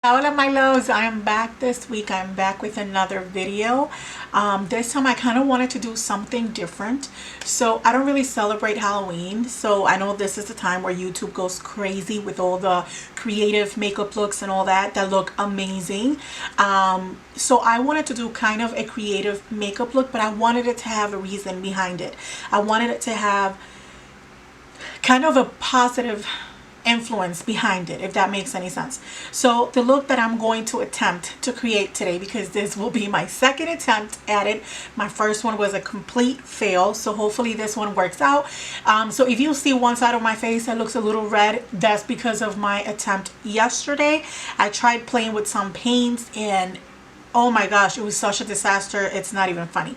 Hola my loves, I am back this week. I'm back with another video. This time I kind of wanted to do something different. So I don't really celebrate Halloween, so I know this is the time where YouTube goes crazy with all the creative makeup looks and all that look amazing. So I wanted to do kind of a creative makeup look, but I wanted it to have a reason behind it. I wanted it to have kind of a positive influence behind it, if that makes any sense. So the look that I'm going to attempt to create today, because this will be my second attempt at it, my first one was a complete fail, so hopefully this one works out. So if you see one side of my face that looks a little red, that's because of my attempt yesterday. I tried playing with some paints and oh my gosh, it was such a disaster, it's not even funny.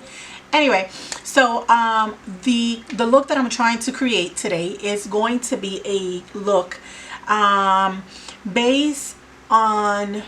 Anyway, so the look that I'm trying to create today is going to be a look based on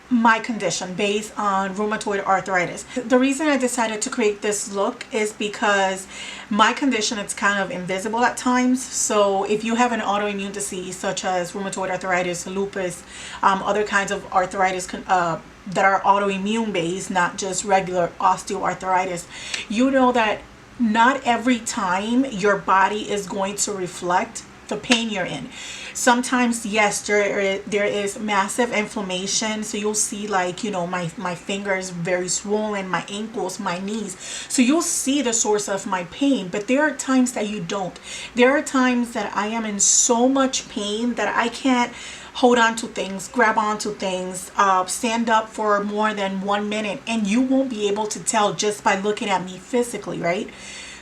my condition, based on rheumatoid arthritis. The reason I decided to create this look is because my condition is kind of invisible at times. So if you have an autoimmune disease such as rheumatoid arthritis, lupus, other kinds of arthritis that are autoimmune based, not just regular osteoarthritis, you know that not every time your body is going to reflect the pain you're in. Sometimes, yes, there is massive inflammation, so you'll see, like, you know, my fingers very swollen, my ankles, my knees, so you'll see the source of my pain. But there are times that you don't. There are times that I am in so much pain that I can't hold on to things, grab onto things, stand up for more than 1 minute, and you won't be able to tell just by looking at me physically, right?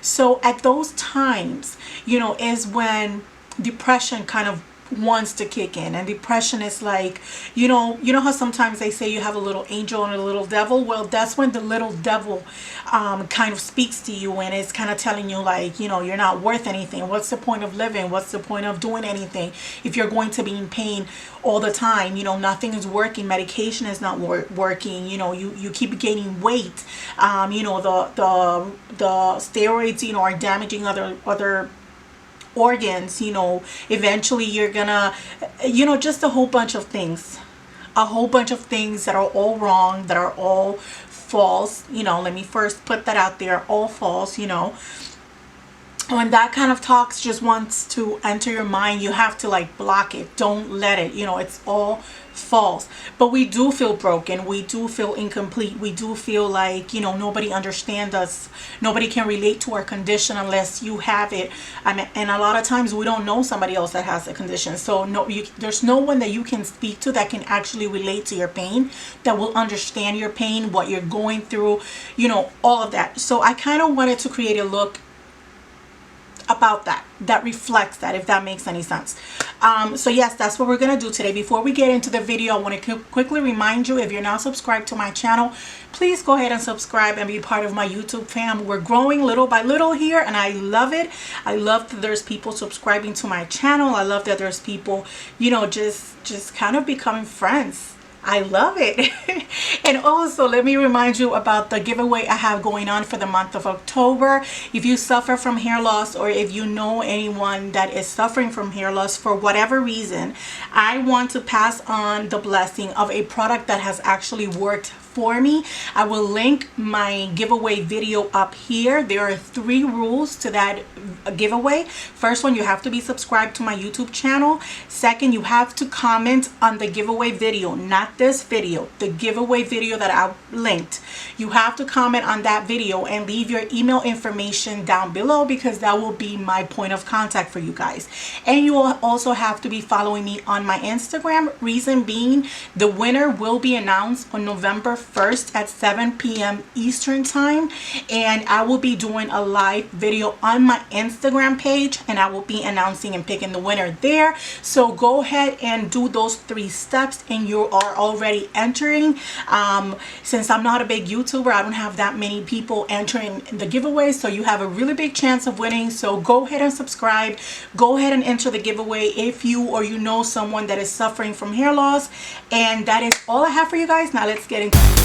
So at those times, you know, is when depression kind of wants to kick in. And depression is like, you know how sometimes they say you have a little angel and a little devil. Well, that's when the little devil kind of speaks to you and is kind of telling you, like, you know, you're not worth anything. What's the point of living? What's the point of doing anything if you're going to be in pain all the time? You know, nothing is working. Medication is not working. You know, you keep gaining weight. You know, the steroids, you know, are damaging other organs. You know, eventually you're gonna, you know, just a whole bunch of things, that are all wrong, that are all false. You know, let me first put that out there, all false. You know, when that kind of talks just wants to enter your mind, you have to like block it. Don't let it. You know, it's all false. But we do feel broken, we do feel incomplete, we do feel like, you know, nobody understands us, nobody can relate to our condition unless you have it. And a lot of times we don't know somebody else that has a condition, so there's no one that you can speak to that can actually relate to your pain, that will understand your pain, what you're going through, you know, all of that. So I kind of wanted to create a look about that reflects that, if that makes any sense. So yes, that's what we're gonna do today. Before we get into the video, I want to quickly remind you, if you're not subscribed to my channel, please go ahead and subscribe and be part of my YouTube fam. We're growing little by little here, and I love it. I love that there's people subscribing to my channel. I love that there's people, you know, just kind of becoming friends. I love it. And also, let me remind you about the giveaway I have going on for the month of October. If you suffer from hair loss, or if you know anyone that is suffering from hair loss for whatever reason, I want to pass on the blessing of a product that has actually worked for me. I will link my giveaway video up here. There are 3 rules to that giveaway. First one, you have to be subscribed to my YouTube channel. Second, you have to comment on the giveaway video, not this video, the giveaway video that I linked. You have to comment on that video and leave your email information down below, because that will be my point of contact for you guys. And you will also have to be following me on my Instagram. Reason being, the winner will be announced on November 1st at 7 p.m. Eastern time, and I will be doing a live video on my Instagram page, and I will be announcing and picking the winner there. So go ahead and do those 3 steps and you are already entering. Since I'm not a big YouTuber, I don't have that many people entering the giveaway, so you have a really big chance of winning. So go ahead and subscribe, go ahead and enter the giveaway if you or you know someone that is suffering from hair loss. And that is all I have for you guys. Now let's get into it.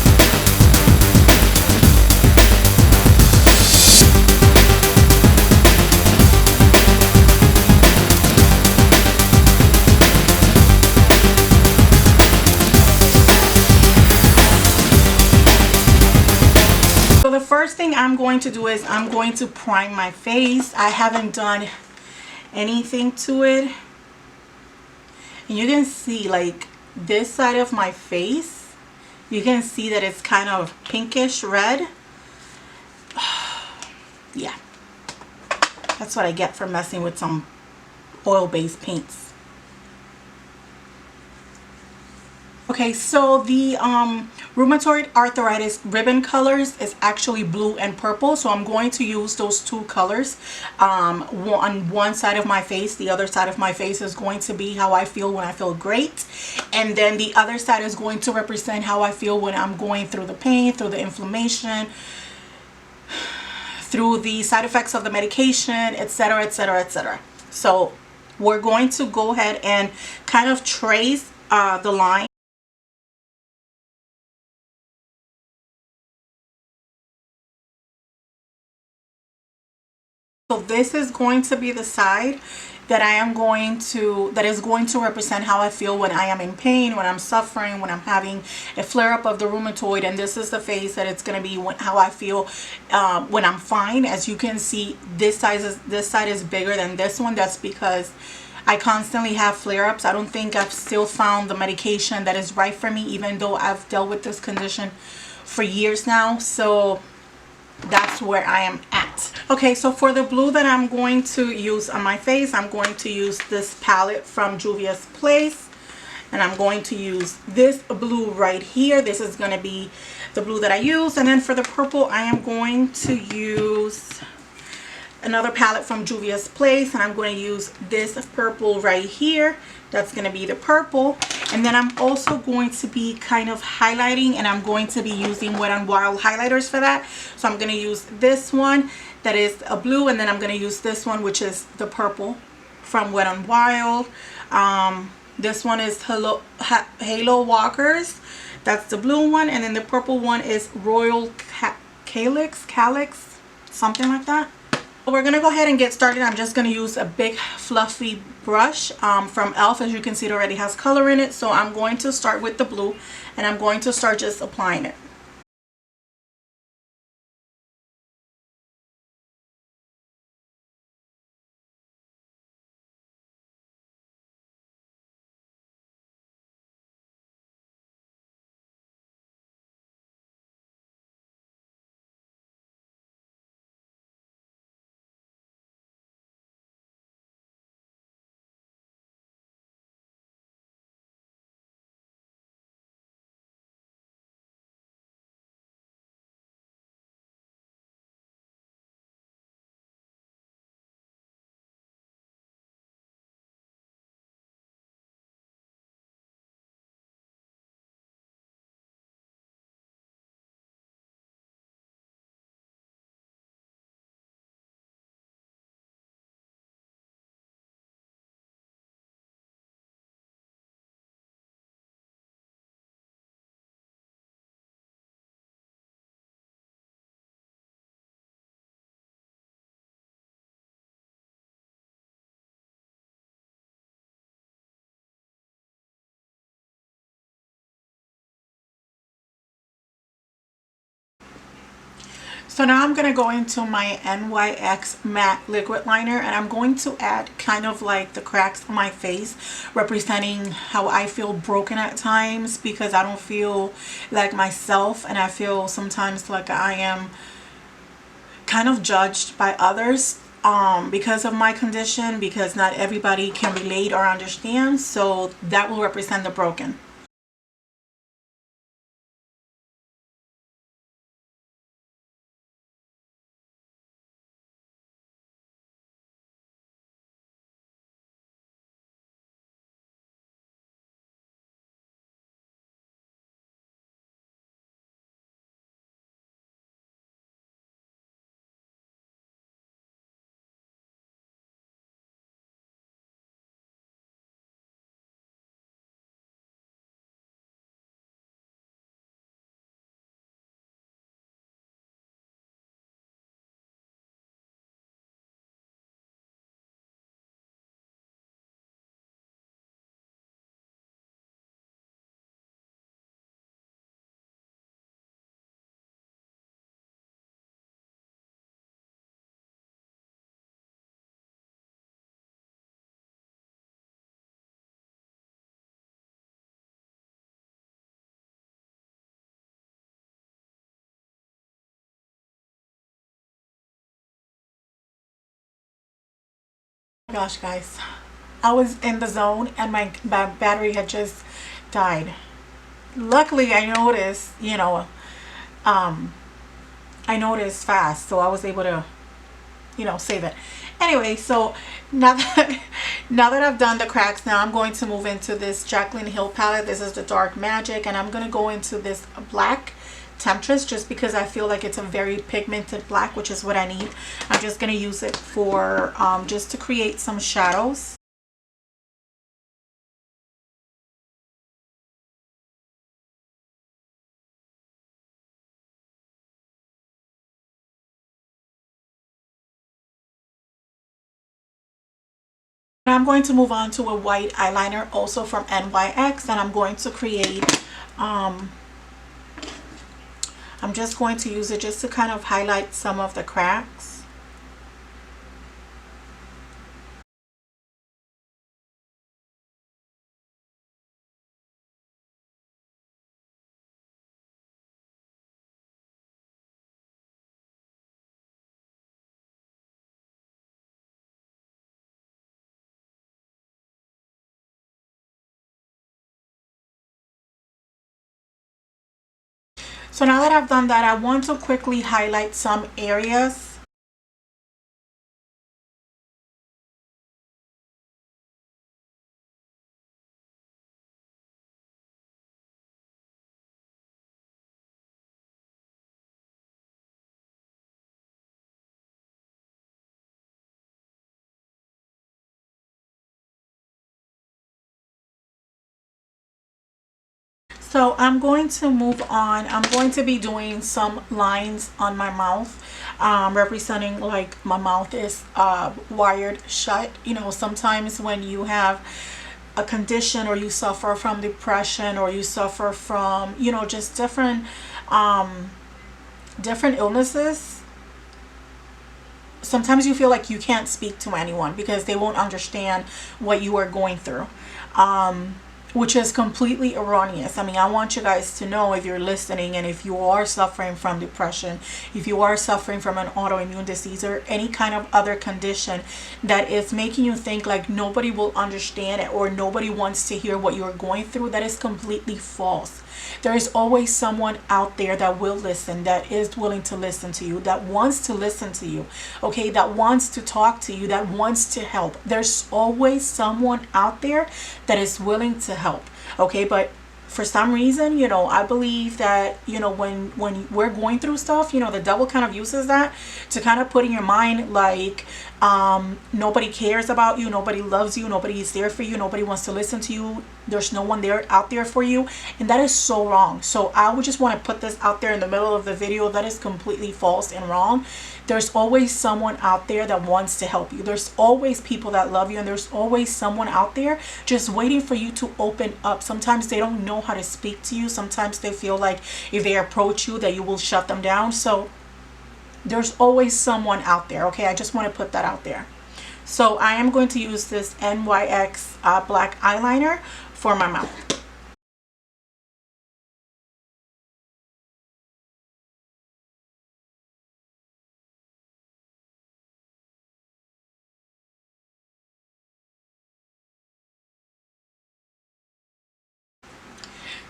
thing I'm going to do is I'm going to prime my face. I haven't done anything to it. And you can see like this side of my face, you can see that it's kind of pinkish red. Yeah, that's what I get for messing with some oil-based paints. Okay, so the rheumatoid arthritis ribbon colors is actually blue and purple, so I'm going to use those two colors on one side of my face. The other side of my face is going to be how I feel when I feel great, and then the other side is going to represent how I feel when I'm going through the pain, through the inflammation, through the side effects of the medication, etc., etc., etc. So we're going to go ahead and kind of trace the line. So this is going to be the side that is going to represent how I feel when I am in pain, when I'm suffering, when I'm having a flare-up of the rheumatoid, and this is the face that it's going to be how I feel when I'm fine. As you can see, this side is bigger than this one. That's because I constantly have flare-ups. I don't think I've still found the medication that is right for me, even though I've dealt with this condition for years now. So that's where I am at. Okay, so for the blue that I'm going to use on my face, I'm going to use this palette from Juvia's Place, and I'm going to use this blue right here. This is going to be the blue that I use. And then for the purple, I am going to use another palette from Juvia's Place, and I'm going to use this purple right here. That's going to be the purple. And then I'm also going to be kind of highlighting, and I'm going to be using Wet n Wild highlighters for that. So I'm going to use this one that is a blue, and then I'm going to use this one, which is the purple from Wet n Wild. This one is Halo Walkers. That's the blue one. And then the purple one is Royal Calyx, something like that. We're going to go ahead and get started. I'm just going to use a big fluffy brush from e.l.f. As you can see, it already has color in it. So I'm going to start with the blue, and I'm going to start just applying it. So now I'm going to go into my NYX matte liquid liner, and I'm going to add kind of like the cracks on my face, representing how I feel broken at times because I don't feel like myself, and I feel sometimes like I am kind of judged by others because of my condition, because not everybody can relate or understand. So that will represent the broken. Gosh, guys, I was in the zone and my battery had just died. Luckily, I noticed, um, I noticed fast, so I was able to, save it. Anyway, so now that now that I've done the cracks, now I'm going to move into this Jaclyn Hill palette. This is the Dark Magic, and I'm going to go into this black Temptress just because I feel like it's a very pigmented black, which is what I need. I'm just going to use it for just to create some shadows. I'm going to move on to a white eyeliner also from NYX, and I'm going to create I'm just going to use it just to kind of highlight some of the cracks. So now that I've done that, I want to quickly highlight some areas. So I'm going to move on. I'm going to be doing some lines on my mouth, representing like my mouth is wired shut. Sometimes when you have a condition or you suffer from depression or you suffer from, just different illnesses, sometimes you feel like you can't speak to anyone because they won't understand what you are going through. Which is completely erroneous. I mean, I want you guys to know, if you're listening and if you are suffering from depression, if you are suffering from an autoimmune disease or any kind of other condition that is making you think like nobody will understand it or nobody wants to hear what you're going through, that is completely false. There is always someone out there that will listen, that is willing to listen to you, that wants to listen to you, okay, that wants to talk to you, that wants to help. There's always someone out there that is willing to help, okay? But for some reason, I believe that, when we're going through stuff, the devil kind of uses that to kind of put in your mind like nobody cares about you, nobody loves you, nobody is there for you, nobody wants to listen to you, there's no one there out there for you, and that is so wrong. So I would just want to put this out there in the middle of the video. That is completely false and wrong. There's always someone out there that wants to help you. There's always people that love you, and there's always someone out there just waiting for you to open up. Sometimes they don't know how to speak to you. Sometimes they feel like if they approach you that you will shut them down. So there's always someone out there, okay? I just want to put that out there. So I am going to use this NYX black eyeliner for my mouth.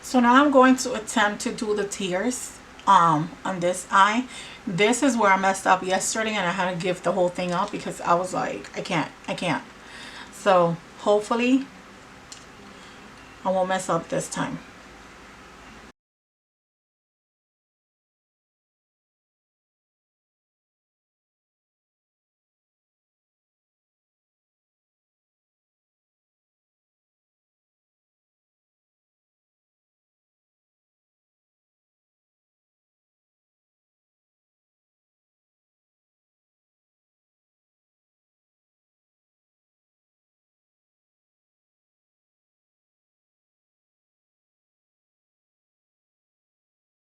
So now I'm going to attempt to do the tears on this eye. This is where I messed up yesterday and I had to give the whole thing up because I was like, I can't. So hopefully I won't mess up this time.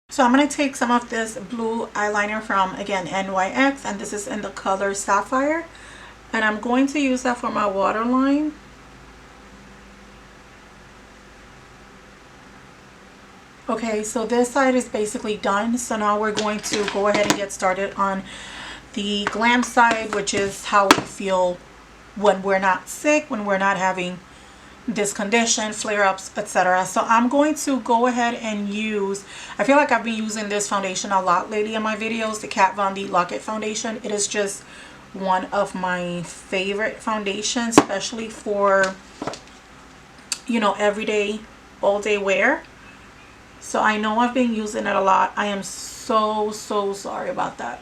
So I'm going to take some of this blue eyeliner from, again, NYX, and this is in the color Sapphire. And I'm going to use that for my waterline. Okay, so this side is basically done. So now we're going to go ahead and get started on the glam side, which is how we feel when we're not sick, when we're not having this condition, flare-ups, etc. So I'm going to go ahead and use, I feel like I've been using this foundation a lot lately in my videos, the Kat Von D Lock-It foundation. It is just one of my favorite foundations, especially for, you know, everyday, all day wear. So I know I've been using it a lot. I am so sorry about that.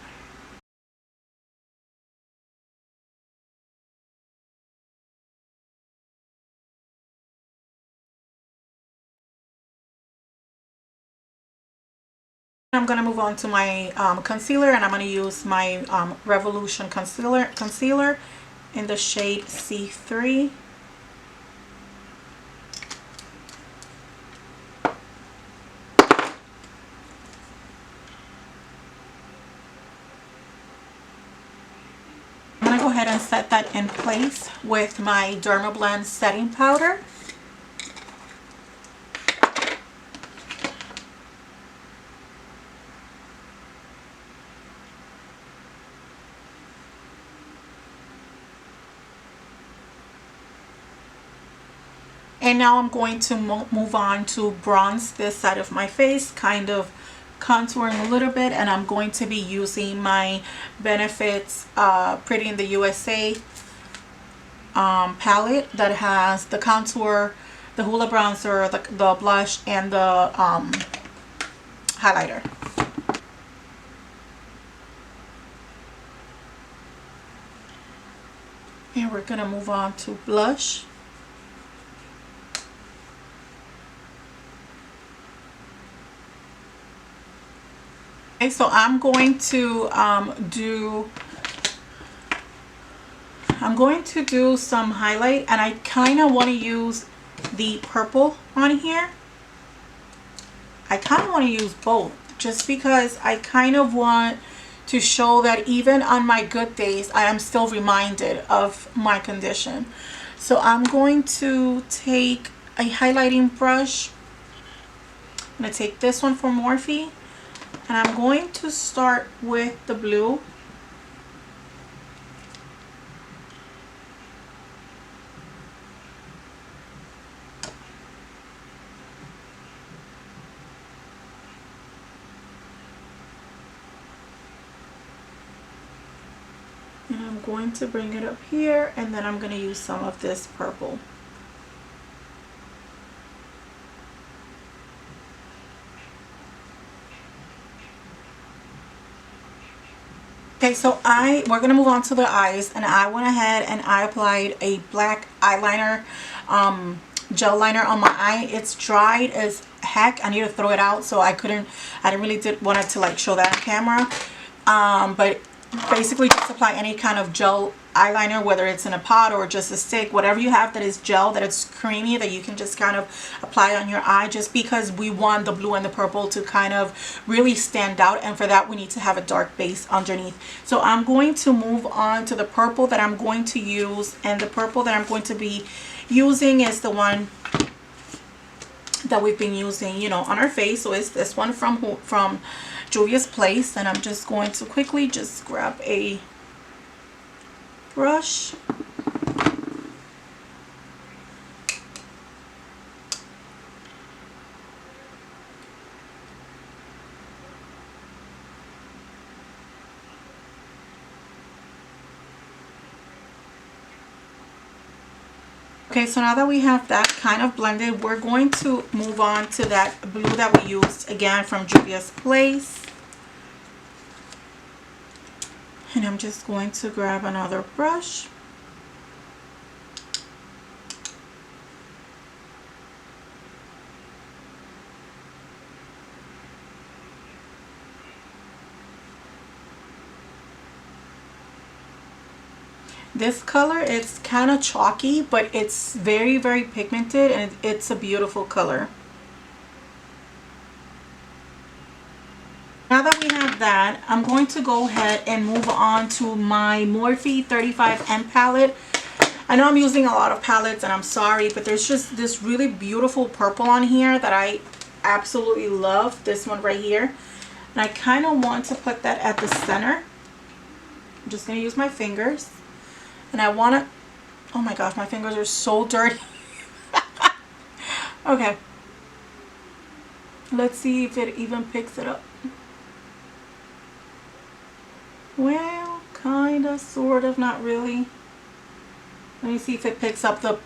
I'm going to move on to my concealer, and I'm going to use my Revolution concealer in the shade C3. I'm going to go ahead and set that in place with my Dermablend setting powder. And now I'm going to move on to bronze this side of my face, kind of contouring a little bit, and I'm going to be using my Benefits Pretty in the USA palette that has the contour, the Hoola bronzer, the blush, and the highlighter. And we're gonna move on to blush. Okay, so I'm going to do some highlight, and I kind of want to use the purple on here. I kind of want to use both just because I kind of want to show that even on my good days I am still reminded of my condition. So I'm going to take a highlighting brush. I'm going to take this one from Morphe, and I'm going to start with the blue. And I'm going to bring it up here, and then I'm going to use some of this purple. Okay, so we're going to move on to the eyes, and I went ahead and I applied a black eyeliner, gel liner on my eye. It's dried as heck. I need to throw it out, so I didn't really want it to like show that on camera. But basically just apply any kind of gel eyeliner, whether it's in a pot or just a stick, whatever you have that is gel, that it's creamy, that you can just kind of apply on your eye, just because we want the blue and the purple to kind of really stand out, and for that we need to have a dark base underneath. So I'm going to move on to the purple that I'm going to use, and the purple that I'm going to be using is the one that we've been using, you know, on our face. So it's this one from Juvia's Place, and I'm just going to quickly just grab a brush. Okay, so now that we have that kind of blended, we're going to move on to that blue that we used again from Juvia's Place. And I'm just going to grab another brush. This color, it's kind of chalky, but it's very pigmented, and it's a beautiful color. Now that we have that, I'm going to go ahead and move on to my Morphe 35M palette. I know I'm using a lot of palettes, and I'm sorry, but there's just this really beautiful purple on here that I absolutely love. This one right here. And I kind of want to put that at the center. I'm just going to use my fingers. And I want to Oh my gosh, my fingers are so dirty. Okay. Let's see if it even picks it up. Well, kind of, sort of, not really. Let me see if it picks up the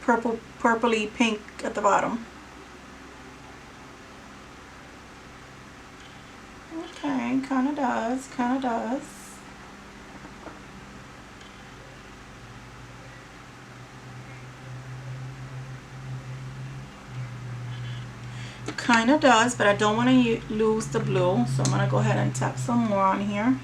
purpley pink at the bottom. Okay, kind of does, kind of does. Kind of does, but I don't want to lose the blue, so I'm going to go ahead and tap some more on here.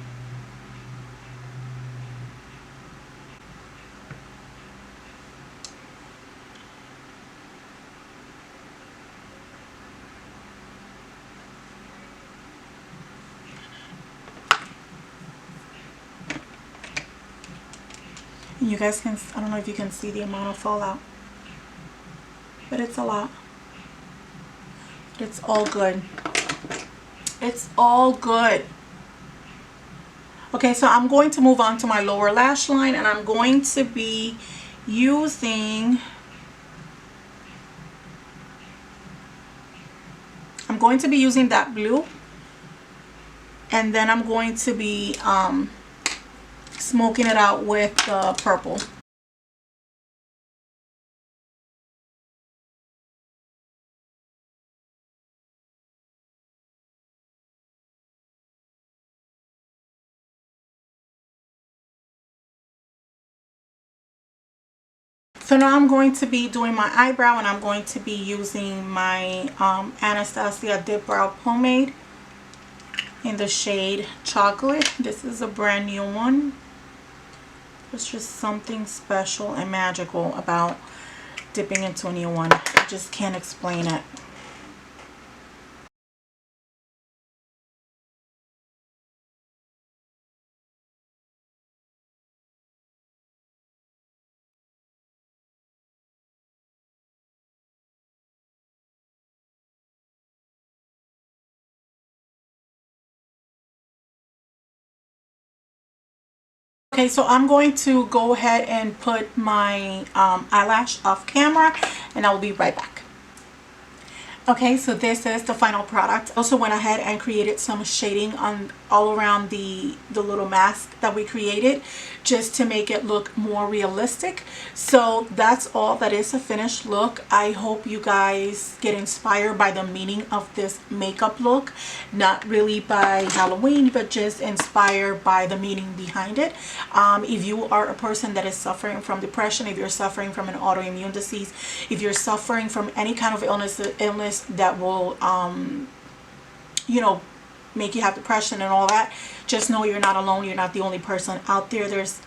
You guys can, I don't know if you can see the amount of fallout, but it's a lot. It's all good. It's all good. Okay, so I'm going to move on to my lower lash line, and I'm going to be using, that blue, and then I'm going to be smoking it out with the purple. So now I'm going to be doing my eyebrow, and I'm going to be using my Anastasia Dip Brow Pomade in the shade Chocolate. This is a brand new one. There's just something special and magical about dipping into a new one. I just can't explain it. Okay, so I'm going to go ahead and put my eyelash off camera, and I will be right back. Okay, so this is the final product. Also went ahead and created some shading on all around the little mask that we created, just to make it look more realistic. So that's all. That is a finished look. I hope you guys get inspired by the meaning of this makeup look, not really by Halloween, but just inspired by the meaning behind it. If you are a person that is suffering from depression, if you're suffering from an autoimmune disease, if you're suffering from any kind of illness that will you know, make you have depression and all that, just know you're not alone. You're not the only person out there. There's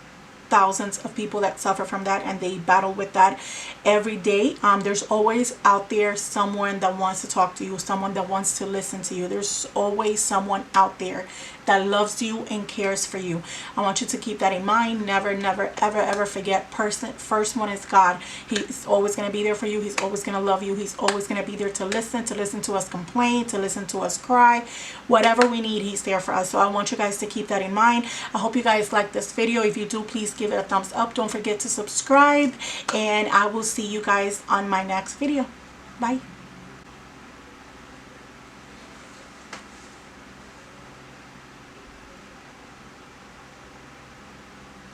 thousands of people that suffer from that, and they battle with that every day. There's always out there someone that wants to talk to you, someone that wants to listen to you. There's always someone out there that loves you and cares for you. I want you to keep that in mind. Never, never, ever, ever forget, first one is God. He's always going to be there for you. He's always going to love you. He's always going to be there to listen to us complain, to listen to us cry. Whatever we need, he's there for us. So I want you guys to keep that in mind. I hope you guys like this video. If you do, please give it a thumbs up. Don't forget to subscribe, and I will see you guys on my next video. Bye.